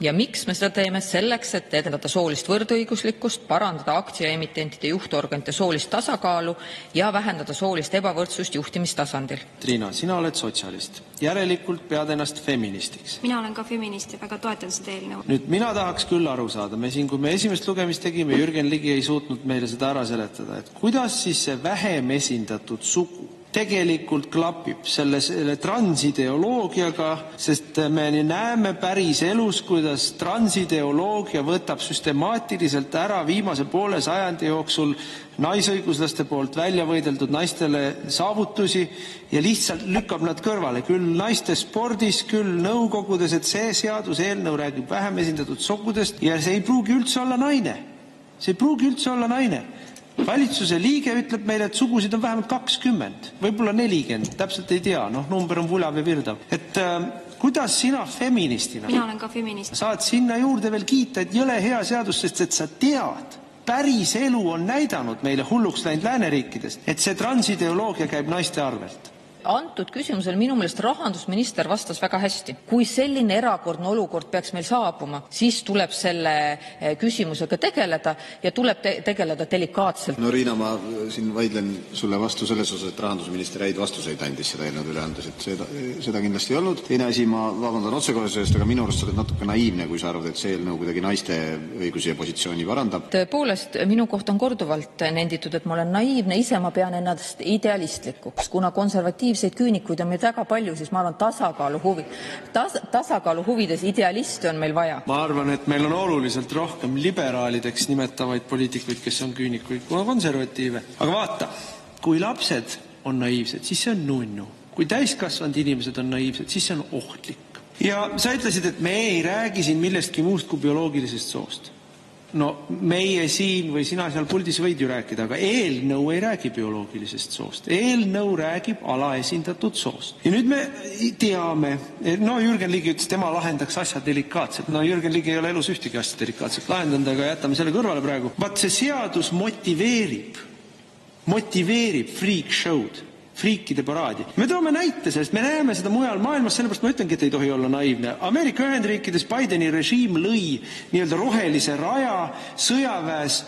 Ja miks me seda teeme? Selleks, et edendada soolist võrdõiguslikkust, parandada aktsiaemitentide juhtorganite soolist tasakaalu ja vähendada soolist ebavõrdsust juhtimistasandil. Triina, sina oled sotsialist. Järelikult pead ennast feministiks. Mina olen ka feminist ja väga toetan seda eelnõu. Nüüd mina tahaks küll aru saada. Kui me esimest lugemist tegime, Jürgen Ligi ei suutnud meile seda ära seletada, et kuidas siis see vähem esindatud sugu tegelikult klapib selle transideoloogiaga, sest me näeme päris elus, kuidas transideoloogia võtab süstemaatiliselt ära viimase poole sajandi jooksul naisõiguslaste poolt välja võideldud naistele saavutusi ja lihtsalt lükkab nad kõrvale. Küll naiste spordis, küll nõukogudes, et see seaduseelnõu räägib vähem esindatud sugudest ja see ei pruugi üldse olla naine. See ei pruugi üldse olla naine. Valitsuse liige ütleb meile, et sugusid on vähemalt 20, võib-olla 40, täpselt ei tea, number on vulav ja virdav. Et kuidas sina feministina? Mina olen ka feminist. Saad sinna juurde veel kiita, et jõle hea seadus, sest et sa tead, päris elu on näidanud meile hulluks läinud lääneriikidest, et see transideoloogia käib naiste arvelt. Antud küsimusel minu meelest rahandusminister vastas väga hästi. Kui selline erakordne olukord peaks meil saabuma, siis tuleb selle küsimusega tegeleda ja tuleb tegeleda delikaatselt. No Riina, ma siin vaidlen sulle vastu selles osas, et rahandusminister häid vastuseid andis seda eelnõud üle andes, et seda kindlasti ei olnud. Teine asi, ma vabandan otsekohese eest, aga minu arust sa oled natuke naiivne, kui sa arvad, et see eelnõu kuidagi naiste õigusi ja positsiooni parandab. Tõepoolest, minu kohta on korduvalt nenditud, et ma olen naiivne, ise ma pean ennast idealistlikuks, kuna konservatiivseid küünikuid on meil väga palju, siis ma arvan tasakaalu huvides idealisti on meil vaja. Ma arvan, et meil on oluliselt rohkem liberaalideks nimetavaid poliitikuid, kes on küünikuid, kuna konservatiive. Aga vaata, kui lapsed on naiivsed, siis see on nunnu. Kui täiskasvanud inimesed on naiivsed, siis see on ohtlik. Ja sa ütlesid, et me ei räägi siin millestki muust kui bioloogilisest soost. No meie siin või sina seal puldis võid ju rääkida, aga eelnõu ei räägi bioloogilisest soost. Eelnõu räägib alaesindatud soost. Ja nüüd me teame, Jürgen Ligi ütles, tema lahendaks asja delikaatselt. Jürgen Ligi ei ole elus ühtegi asja delikaatselt lahendanud, aga jätame selle kõrvale praegu. Vaat see seadus motiveerib freak show'd, friikide paraadi. Me toome näite sellest, me näeme seda mujal maailmas, sellepärast ma ütlengi, et ei tohi olla naiivne. Ameerika Ühendriikides Bideni režiim lõi nii-öelda rohelise raja sõjaväes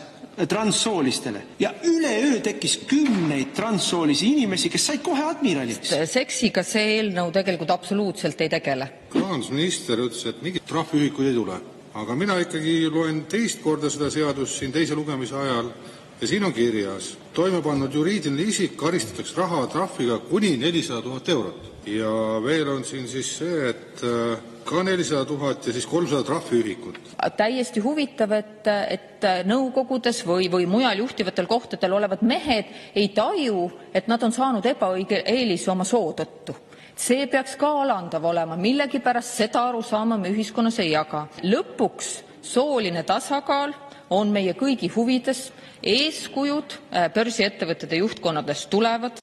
transsoolistele. Ja üleöö tekkis 10 transsoolisi inimesi, kes said kohe admiraliks. Seksiga see eelnõu tegelikult absoluutselt ei tegele. Rahandusminister ütles, et mingit trahviühikuid ei tule. Aga mina ikkagi loen teist korda seda seadust siin teise lugemise ajal ja siin on kirjas, toime pannud juriidiline isik karistatakse rahatrahviga kuni 400 000 eurot. Ja veel on siin siis see, et ka 400 000 ja siis 300 trahviühikut. Täiesti huvitav, et nõukogudes või mujal juhtivatel kohtadel olevad mehed ei taju, et nad on saanud ebaõige eelise oma soo tõttu. See peaks ka alandav olema, millegipärast seda aru saama me ühiskonnas ei jaga. Lõpuks sooline tasakaal on meie kõigi huvides, eeskujud börsiettevõtete juhtkonnadest tulevad.